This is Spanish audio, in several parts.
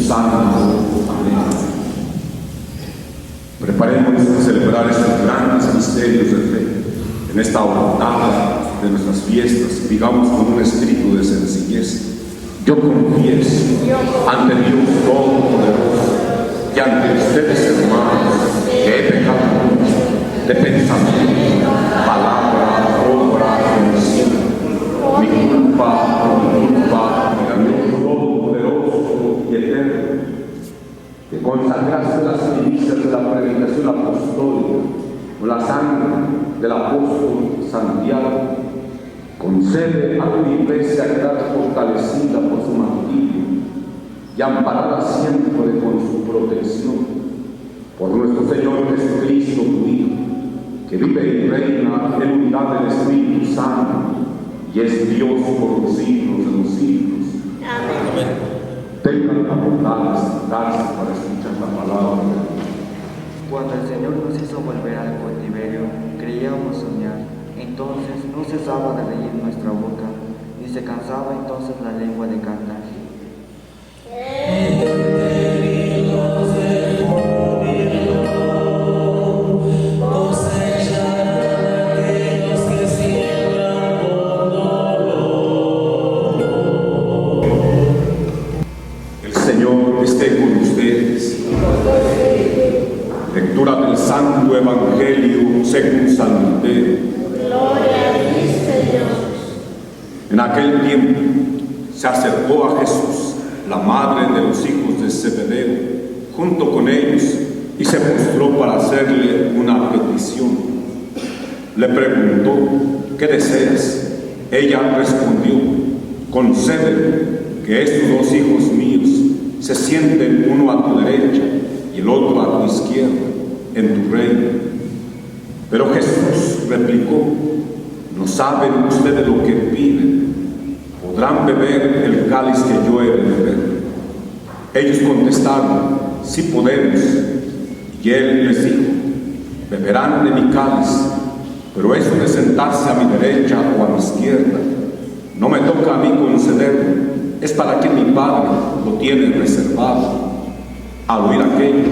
Santo. Amén. Preparémonos a celebrar estos grandes misterios de fe. En esta octava de nuestras fiestas, digamos con un espíritu de sencillez: yo confieso ante Dios Todopoderoso y ante ustedes, hermanos, que he pecado de pensamiento, palabra, obra, omisión. Mi culpa, Dios Todopoderoso y eterno, que consagraste las primicias de la predicación apostólica con la sangre del apóstol Santiago, concede a tu iglesia quedar fortalecida por su martirio y amparada siempre con su protección, por nuestro Señor Jesucristo, tu Hijo, que vive y reina en unidad del Espíritu Santo y es Dios por los siglos de los siglos. Amén. Tengan la bondad de sentarse para escuchar la palabra de Dios. Cuando el Señor nos hizo volver al cautiverio, creíamos soñar. Entonces no cesaba de reír nuestra boca, ni se cansaba entonces la lengua de cantar. El Señor esté con ustedes. Lectura del Santo Evangelio según San Mateo. Gloria a ti, Señor. En aquel tiempo se acercó a Jesús la madre de los hijos de Zebedeo, junto con ellos, y se postró para hacerle una petición. Le preguntó: ¿qué deseas? Ella respondió: concédeme que estos dos hijos míos se sienten uno a tu derecha y el otro a tu izquierda en tu reino. Pero Jesús replicó: no saben ustedes lo que piden. ¿Podrán beber el cáliz que yo he de beber? Ellos contestaron: sí podemos. Y él les dijo: beberán de mi cáliz, pero eso de sentarse a mi derecha o a mi izquierda no me toca a mí concederlo, es para que mi Padre lo tiene reservado. Al oír aquello,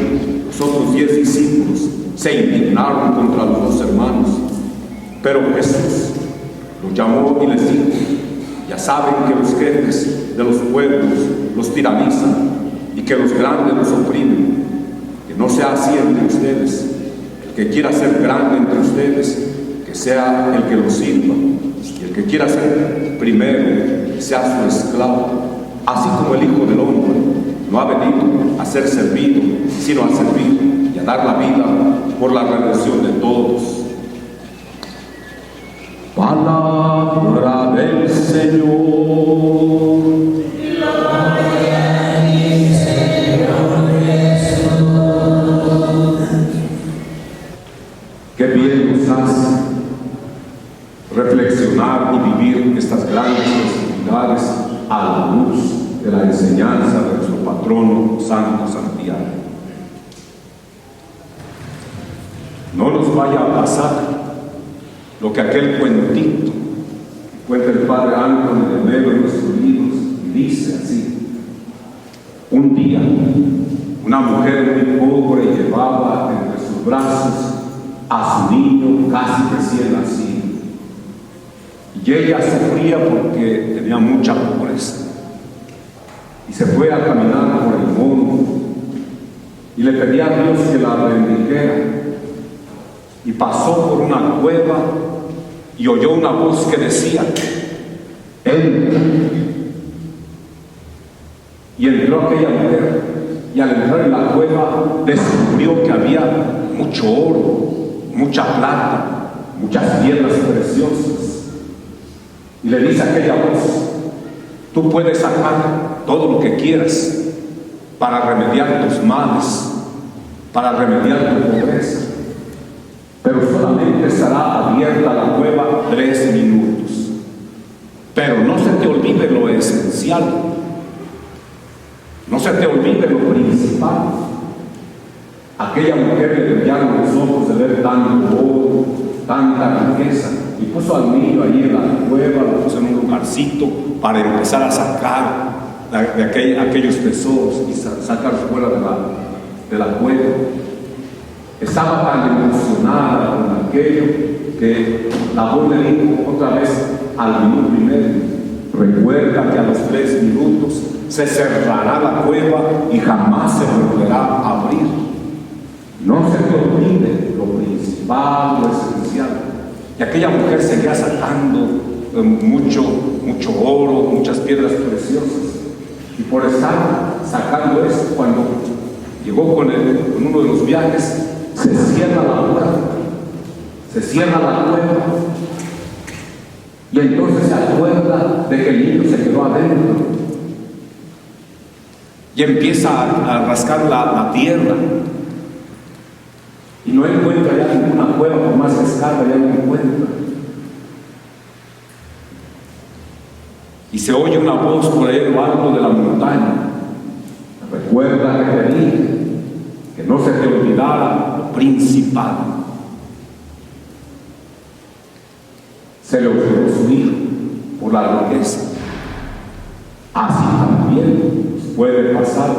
los otros 10 discípulos se indignaron contra los dos hermanos, pero Jesús los llamó y les dijo: ya saben que los jefes de los pueblos los tiranizan y que los grandes los oprimen. Que no sea así entre ustedes. El que quiera ser grande entre ustedes, que sea el que los sirva, y el que quiera ser primero, que sea su esclavo, así como el Hijo del Hombre no ha venido a ser servido, sino a servir y a dar la vida por la redención de todos. Palabra del Señor. Gloria a ti, Señor Jesús. Qué bien nos hace reflexionar y vivir estas grandes festividades a la luz de la enseñanza de nuestro patrono Santo Santiago. No nos vaya a pasar lo que aquel cuentito que cuenta el padre Antonio de Melo en nuestros libros, y dice así: un día una mujer muy pobre llevaba entre sus brazos a su niño casi recién nacido, y ella sufría porque tenía mucha pobreza, y se fue a caminar por el mundo y le pedía a Dios que la bendijera, y pasó por una cueva y oyó una voz que decía: entra. Y entró aquella mujer, y al entrar en la cueva descubrió que había mucho oro, mucha plata, muchas piedras preciosas. Y le dice a aquella voz: tú puedes sacar todo lo que quieras para remediar tus males, para remediar tu pobreza, pero solamente estará abierta la cueva 3 minutos. Pero no se te olvide lo esencial, no se te olvide lo principal. Aquella mujer le brillaron los ojos de ver tanto oro, tanta riqueza, y puso al niño ahí en la cueva, lo puso en un lugarcito para empezar a sacar aquellos tesoros y sacarlos fuera de la cueva. Estaba tan emocionada con aquello que la voz le dijo otra vez al minuto y medio: recuerda que a los 3 minutos se cerrará la cueva y jamás se volverá a abrir. No se te olvide lo principal, lo esencial. Y aquella mujer seguía sacando mucho oro, muchas piedras preciosas. Y por estar sacando eso, cuando llegó con uno de los viajes, se cierra la puerta, se cierra la cueva. Y entonces se acuerda de que el niño se quedó adentro. Y empieza a rascar la tierra. Y no encuentra ya ninguna cueva, por más que escarba, ya no encuentra. Y se oye una voz por ahí en lo alto de la montaña: recuerda que te dije que no se te olvidara lo principal. Se le olvidó su hijo por la riqueza. Así también nos puede pasar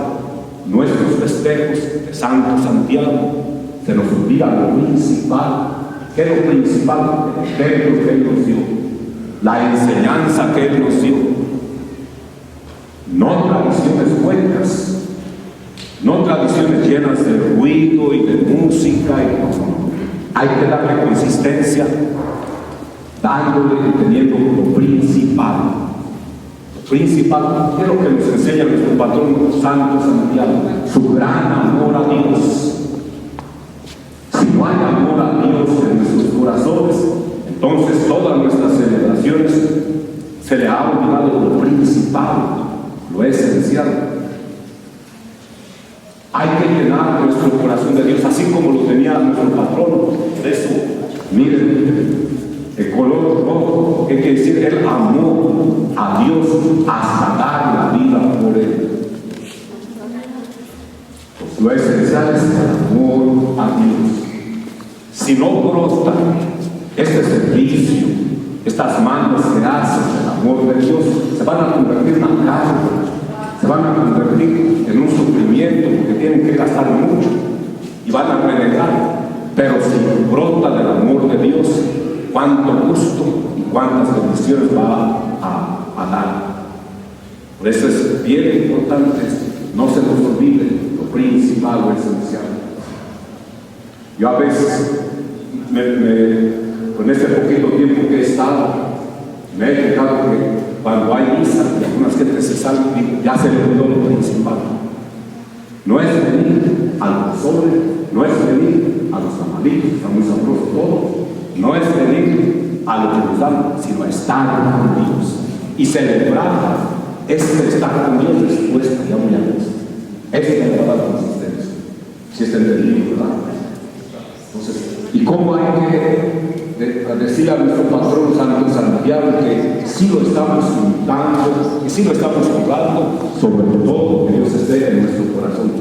nuestros festejos de Santo Santiago. Se nos olvida lo principal. ¿Qué es lo principal? El ejemplo que Él nos dio, la enseñanza que Él nos dio. No tradiciones huecas, no tradiciones llenas de ruido y de música. Hay que darle consistencia, dándole y teniendo lo principal. Lo principal es lo que nos enseña nuestro patrón Santo Santiago: su gran amor a Dios. Si no hay amor a Dios en nuestros corazones, entonces todas nuestras celebraciones se le ha olvidado lo principal, lo esencial. Hay que llenar nuestro corazón de Dios, así como lo tenía nuestro patrón. Por eso, miren, el color rojo, ¿qué quiere decir? Él amó a Dios hasta dar la vida por Él. Pues lo esencial es el amor a Dios. Si no brota este servicio, estas manos que hacen el amor de Dios, se van a convertir en una carga, se van a convertir en un sufrimiento, porque tienen que gastar mucho y van a renegar. Pero si brota del amor de Dios, cuánto gusto y cuántas bendiciones va a dar. Por eso es bien importante, no se nos olvide lo principal, lo esencial. Yo a veces, con este poquito tiempo que he estado, me he fijado que cuando hay misa y algunas gentes se salen, ya se le olvidó lo principal. No es venir al pozole, no es venir a los tamalitos, está muy sabroso todo, no es venir a lo que nos dan, sino estar con Dios y celebrar estar con Dios después que ya muy a gusto. Es la verdad consistencia. Si está entendido, ¿verdad? Entonces, ¿y cómo hay que decir a nuestro patrón Santo Santiago que sí lo estamos juntando, que sí lo estamos jugando, sobre todo que Dios esté en nuestro corazón?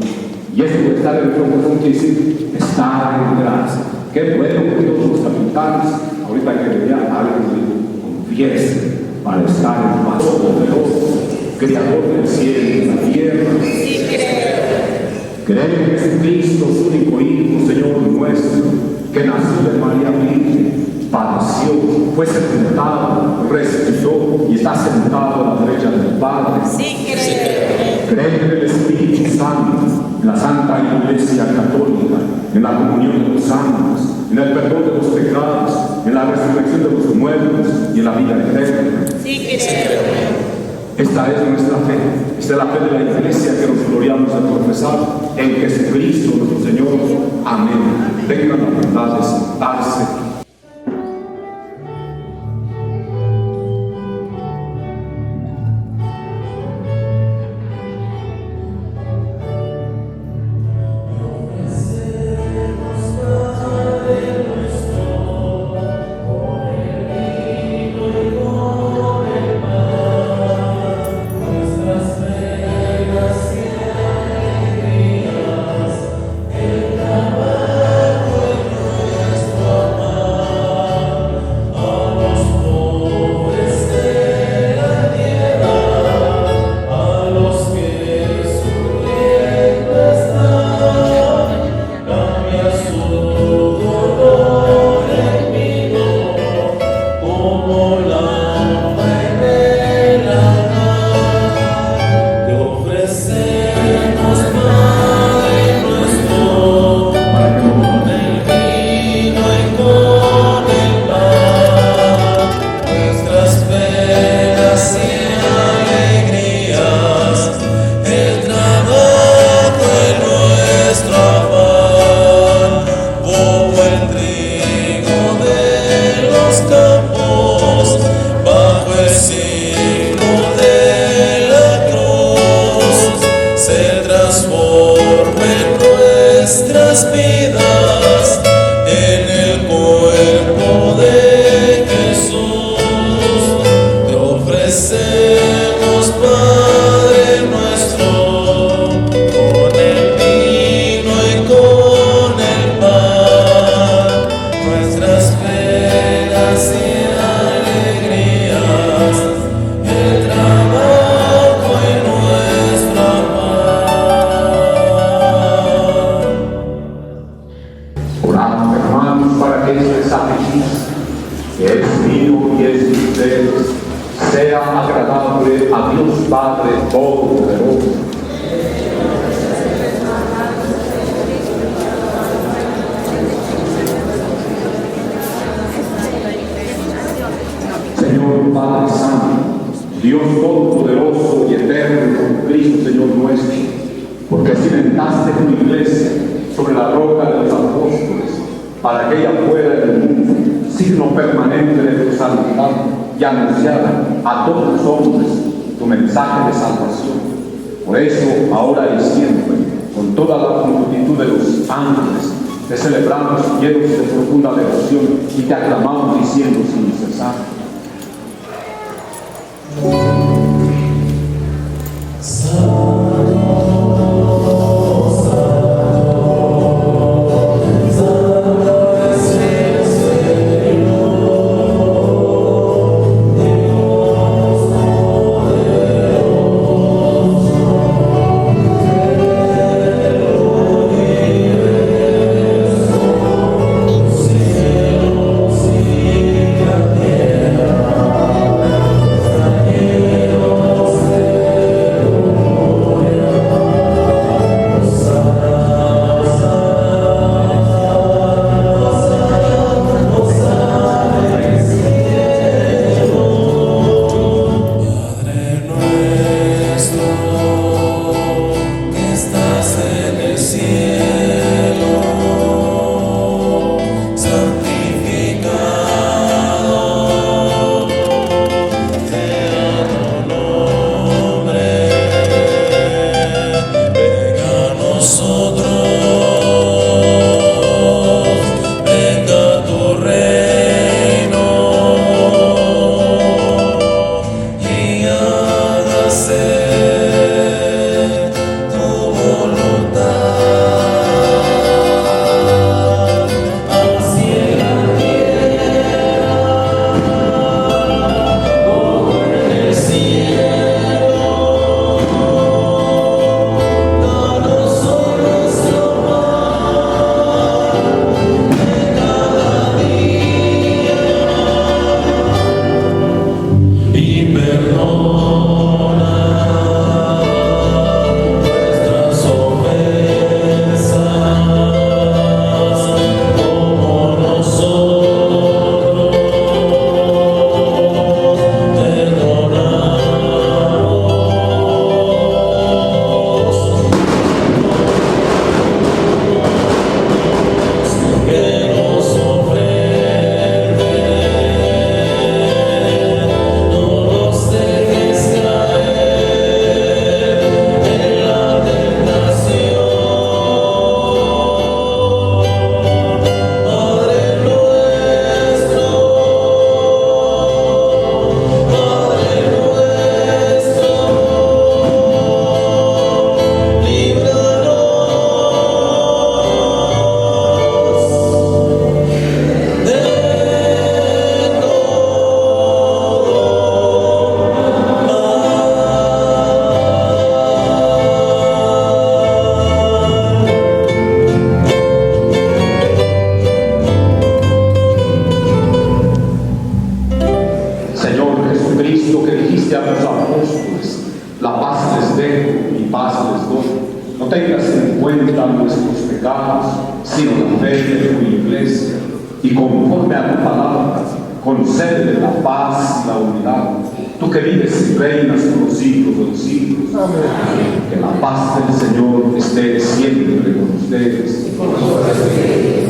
Y esto de estar en nuestro corazón quiere decir estar en gracia. Qué bueno que todos los capitanes, ahorita que venía alguien dijo, confiesen para estar en más poderoso, Creador del cielo y de la tierra. Sí, creo en Jesucristo, su único Hijo, Señor nuestro, que nació de María Virgen, padeció, fue sepultado, resucitó y está sentado a la derecha del Padre. Sí, creo en el Espíritu Santo, en la Santa Iglesia Católica, en la comunión de los santos, en el perdón de los pecados, en la resurrección de los muertos y en la vida eterna. Sí, esta es nuestra fe, esta es la fe de la Iglesia que nos gloriamos de profesar en Jesucristo nuestro Señor. Amén. Tengan la bondad de sentarse. Amor. Todopoderoso. Señor Padre Santo, Dios Todopoderoso y Eterno, Cristo Señor nuestro, porque cimentaste tu iglesia sobre la roca de los apóstoles, para que ella fuera el mundo, signo permanente de tu santidad, y anunciara a todos los hombres tu mensaje de salvación. Por eso, ahora y siempre, con toda la multitud de los ángeles, te celebramos llenos de profunda devoción y te aclamamos diciendo sin cesar: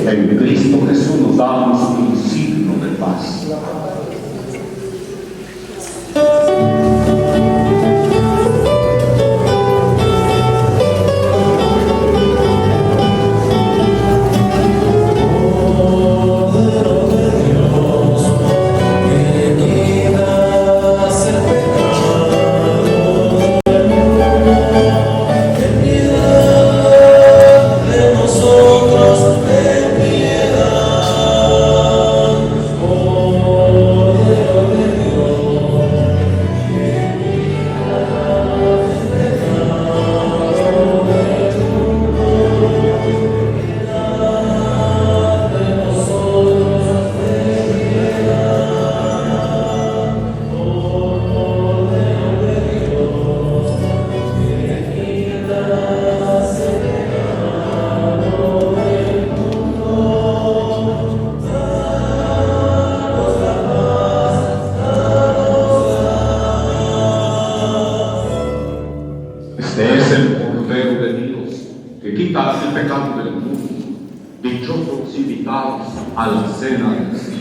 en Cristo Jesús nos damos un signo de paz. Nosotros ten piedad. Este es el Cordero de Dios, que quita el pecado del mundo. Dichosos invitados a la cena del Señor.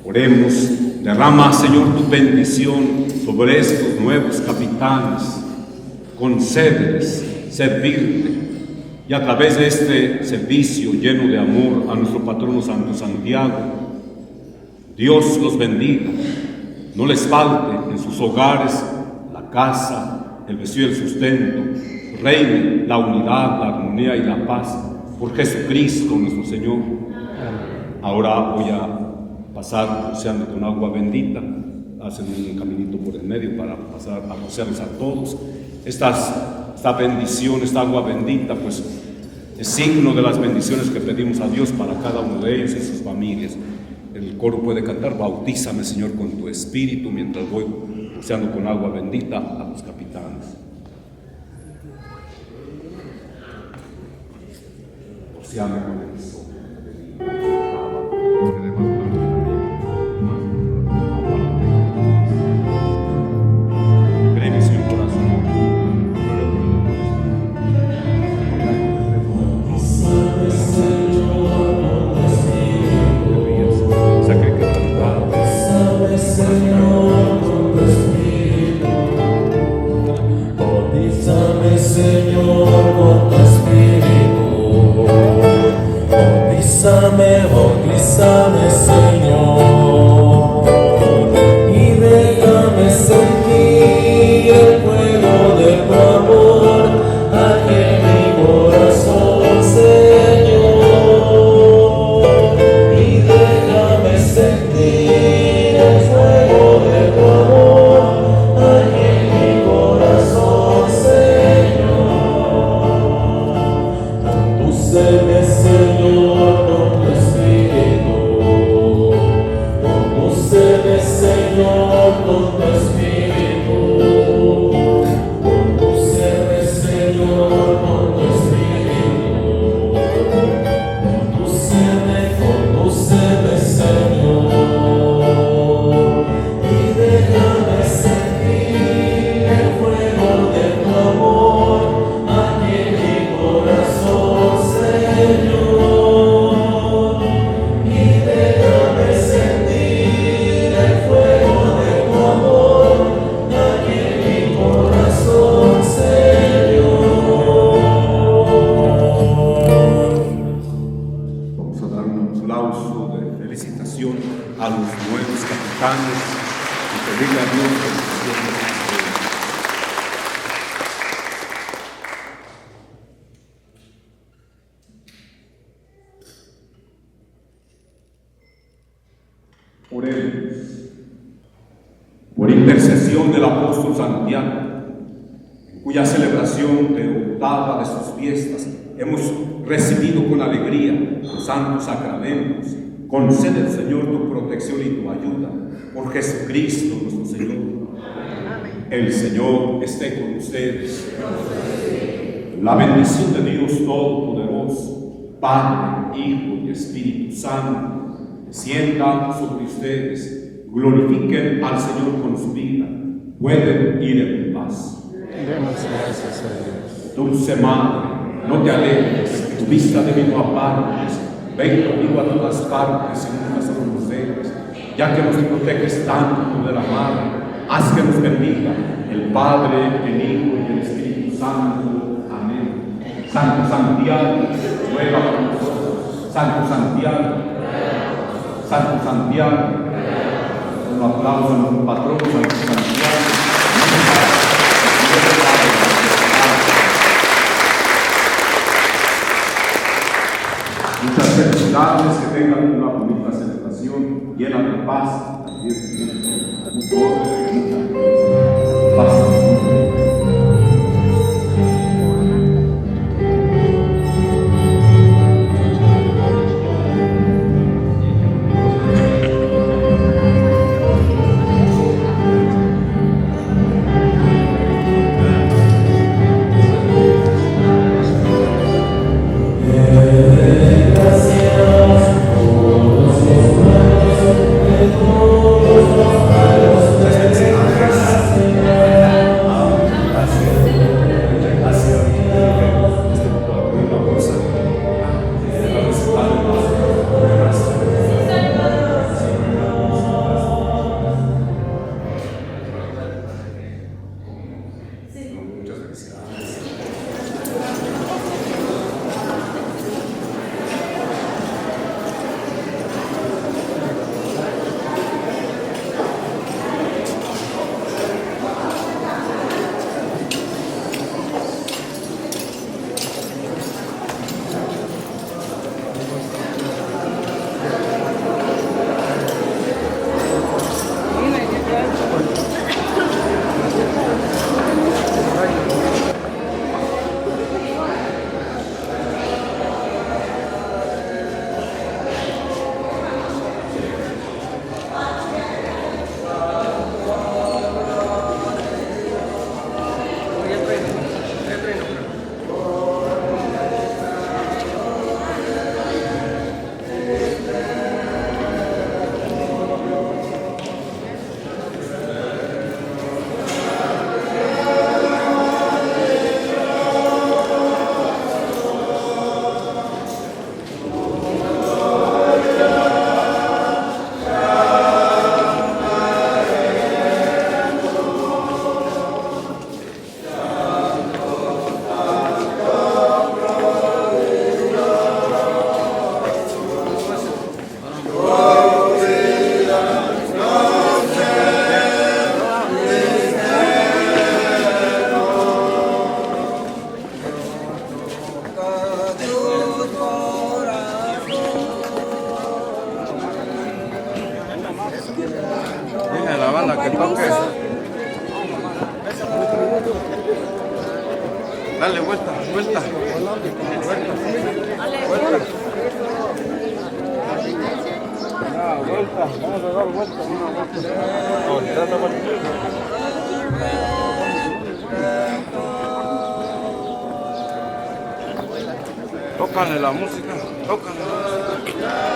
Oremos, derrama, Señor, tu bendición sobre estos nuevos capitanes, concédeles servirte y a través de este servicio lleno de amor a nuestro patrono Santo Santiago, Dios los bendiga, no les falte en sus hogares la casa, el vestido y el sustento, reine la unidad, la armonía y la paz por Jesucristo nuestro Señor. Ahora voy a pasar rociando con agua bendita. Hacen un caminito por el medio para pasar a rociarles a todos. Esta bendición, esta agua bendita, pues es signo de las bendiciones que pedimos a Dios para cada uno de ellos y sus familias. El coro puede cantar: bautízame, Señor, con tu espíritu, mientras voy rociando con agua bendita a los capitanes. Rociame con el sol. Bautízame, Señor, y déjame sentir el fuego de tu amor aquí en mi corazón, Señor, y déjame sentir el fuego de tu amor aquí en mi corazón, Señor. Condúceme, Señor, con tu espíritu. Condúceme, Señor, con tu espíritu. Condúceme, Señor, con tu espíritu. Condúceme, Señor, y déjame sentir el fuego de tu amor aquí en mi corazón, Señor. A los nuevos capitanes y pedirle a Dios bendiciones. Oremos. Por intercesión del apóstol Santiago, en cuya celebración de octava de sus fiestas hemos recibido con alegría los santos sacramentos, concede, Señor, tu protección y tu ayuda por Jesucristo nuestro Señor. El Señor esté con ustedes. La bendición de Dios Todopoderoso, Padre, Hijo y Espíritu Santo, descienda sobre ustedes. Glorifiquen al Señor con su vida. Pueden ir en paz. Demos gracias a Dios. Dulce Madre, no te alejes, tu vista de mí no apartes. Ven conmigo a todas partes y nunca se nos dejes, ya que nos proteges tanto de la Madre. Haz que nos bendiga el Padre, el Hijo y el Espíritu Santo. Amén. Santo Santiago, ruega por nosotros. Santo Santiago, Santo Santiago. Un aplauso a nuestro patrón, Santo Santiago. Muchas felicidades, que tengan una bonita celebración llena de paz. Dale vuelta, vuelta. Vuelta, vamos a dar vuelta, una vuelta. Tócale la música, tócale la música.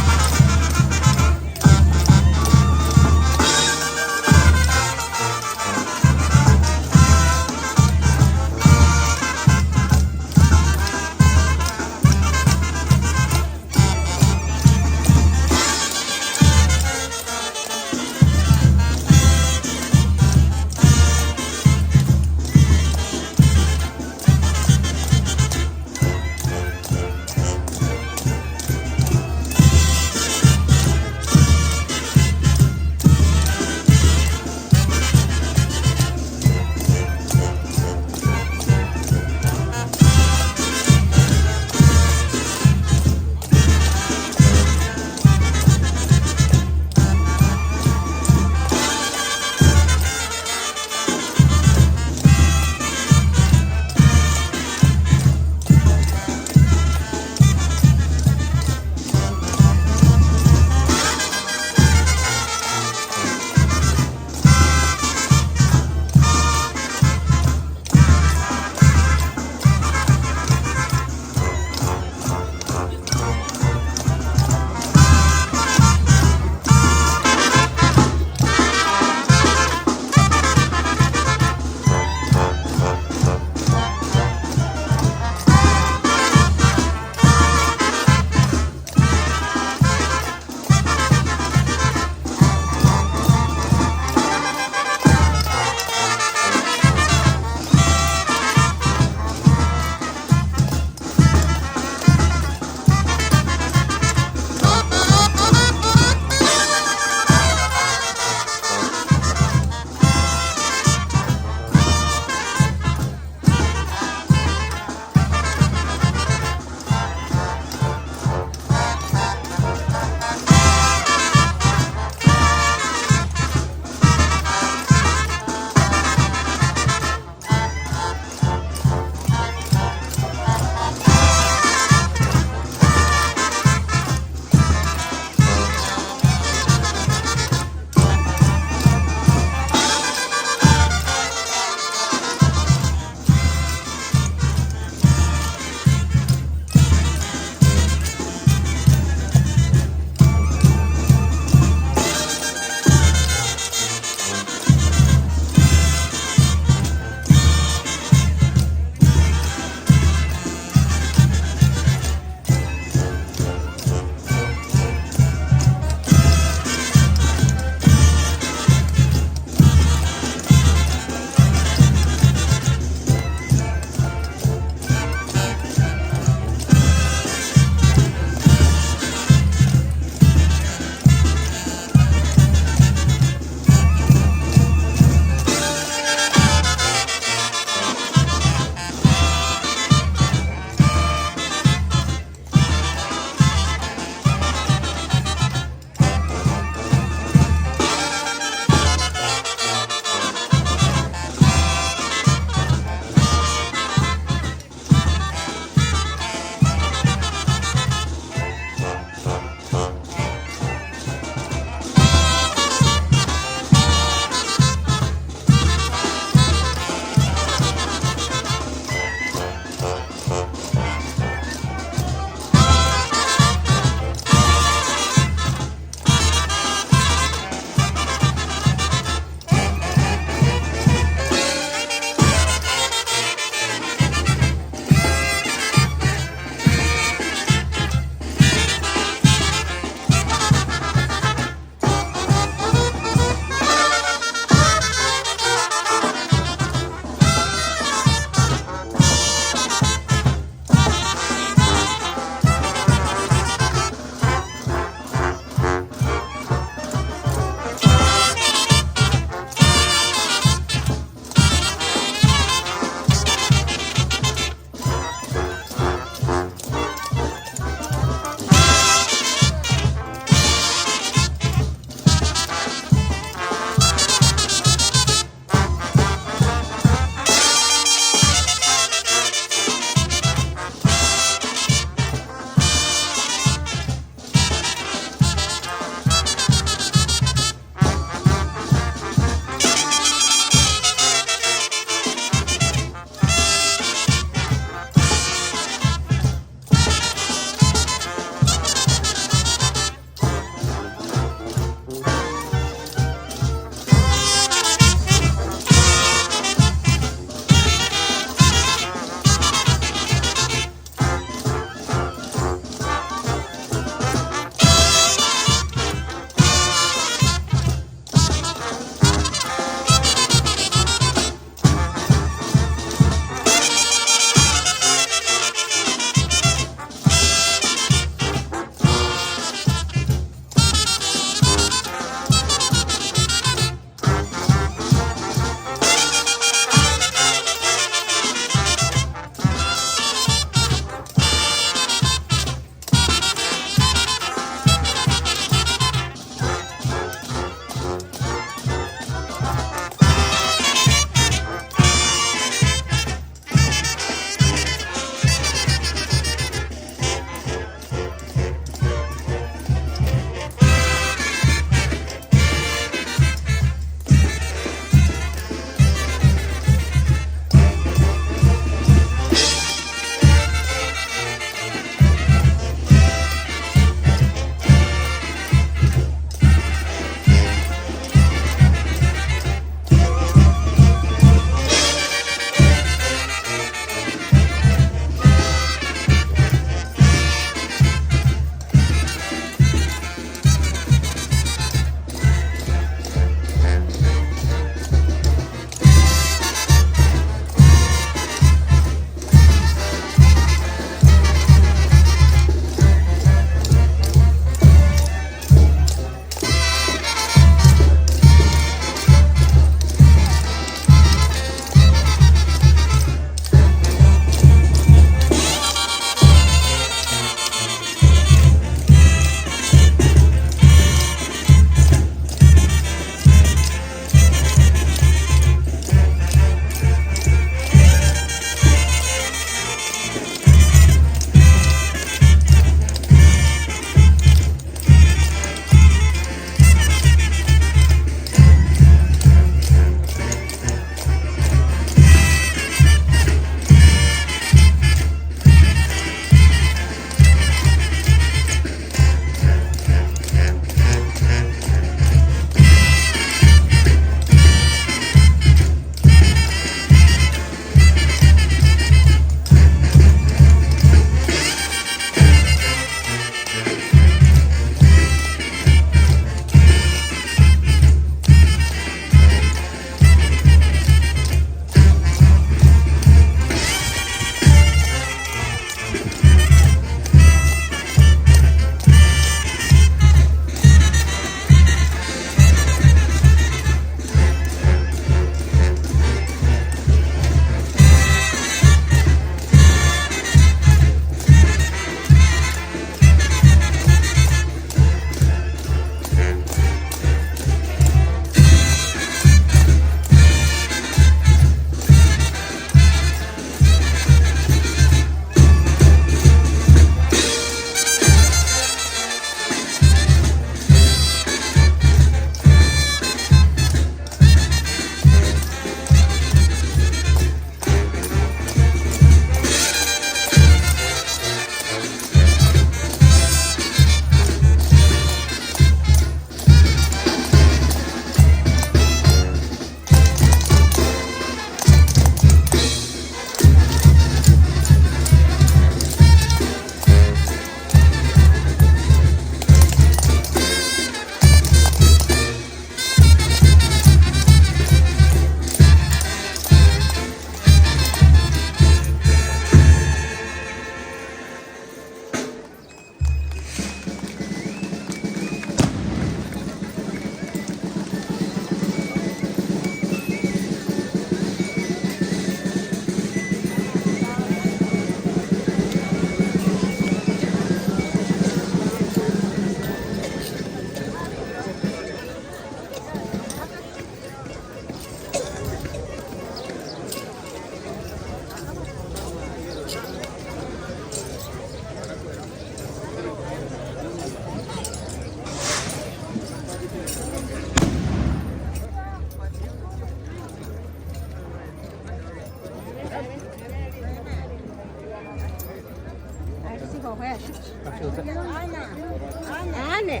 Ana.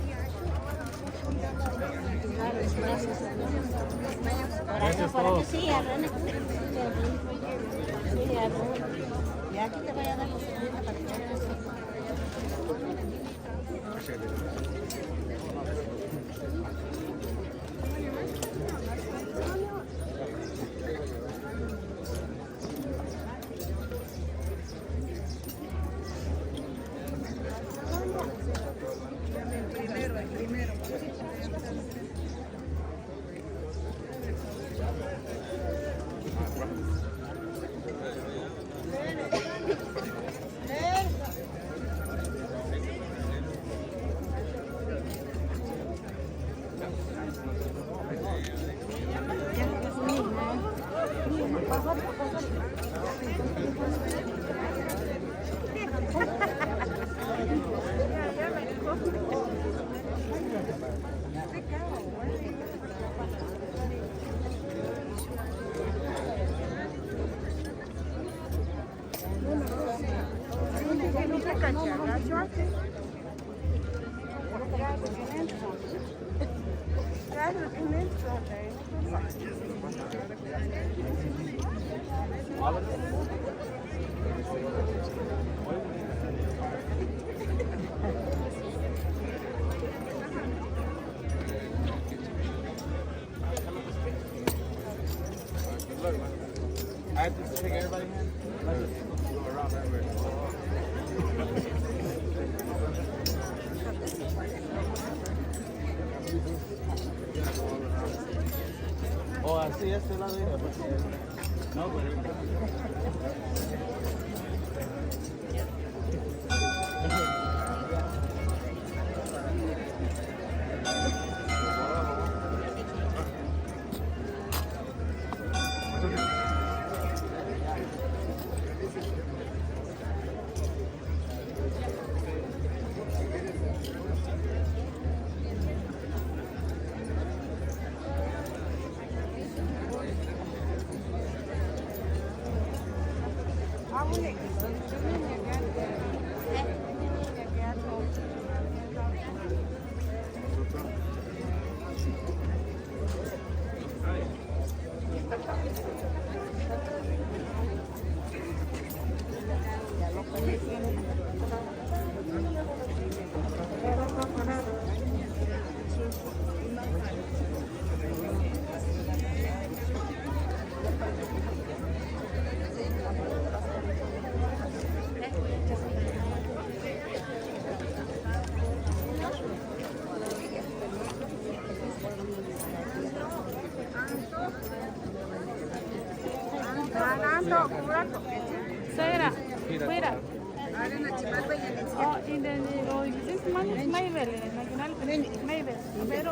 Gracias a todos. Sí, Arrana. Sí, Arrana. Y aquí te voy a dar los servicios para que te hagas. I have to take everybody in. Let's just go around everywhere. Oh, así este lado. No, pero... Sarah, fuera. Oh, y de lo hiciste más Maybel, nacional Maybel. Pero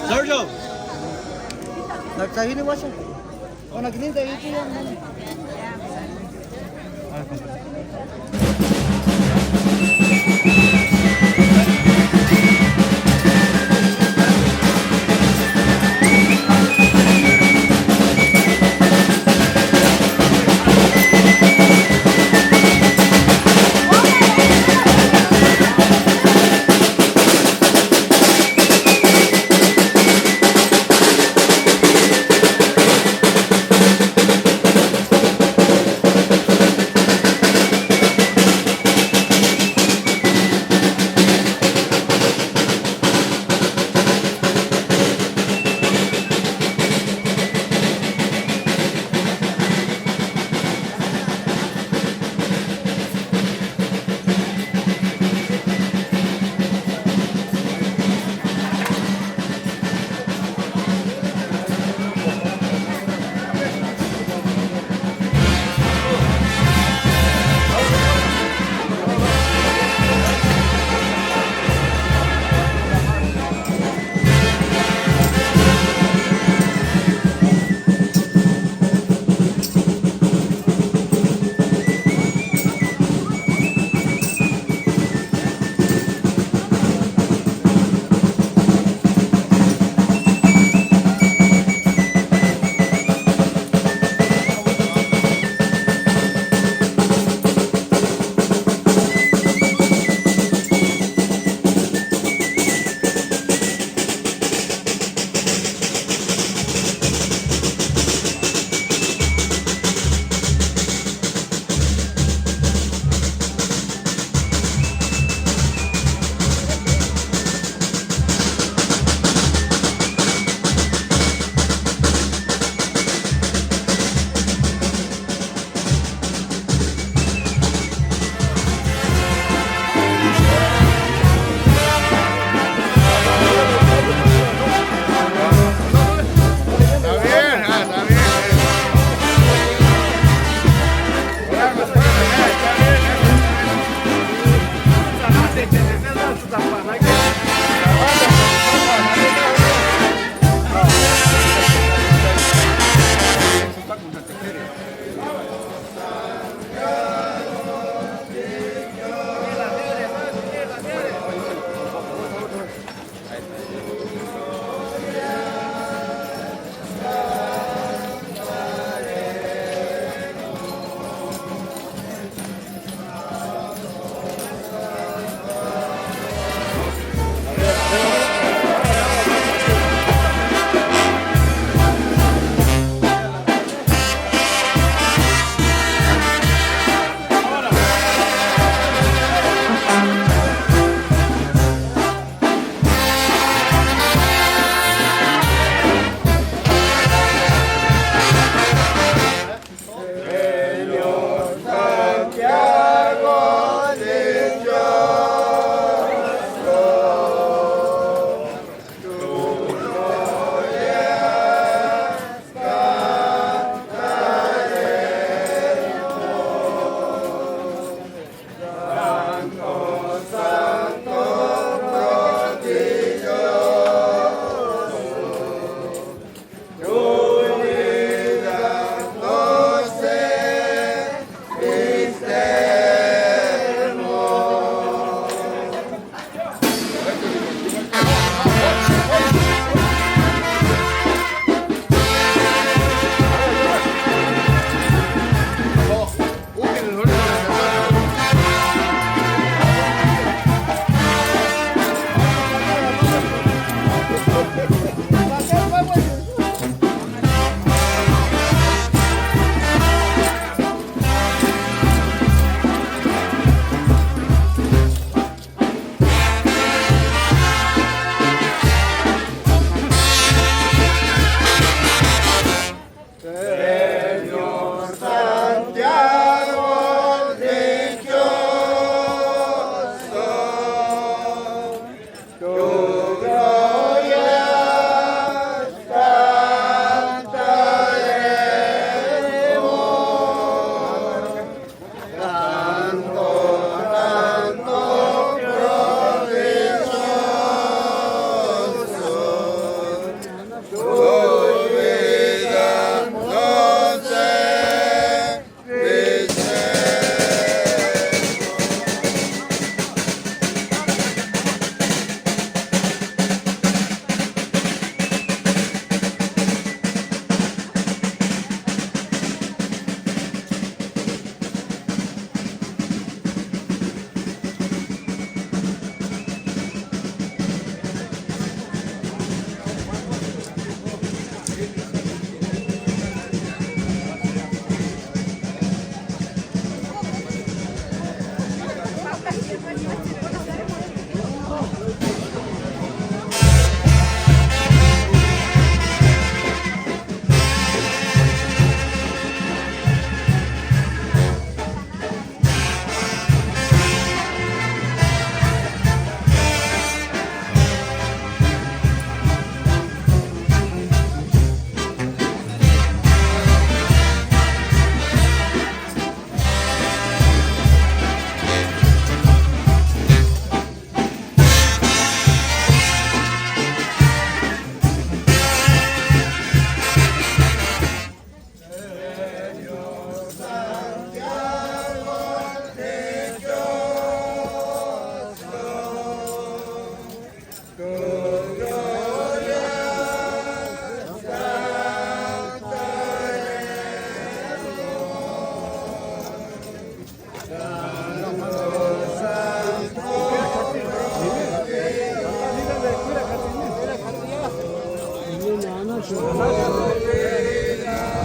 Sergio! Nagsahin ni Washa. O naginintay ito yan.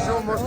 Somos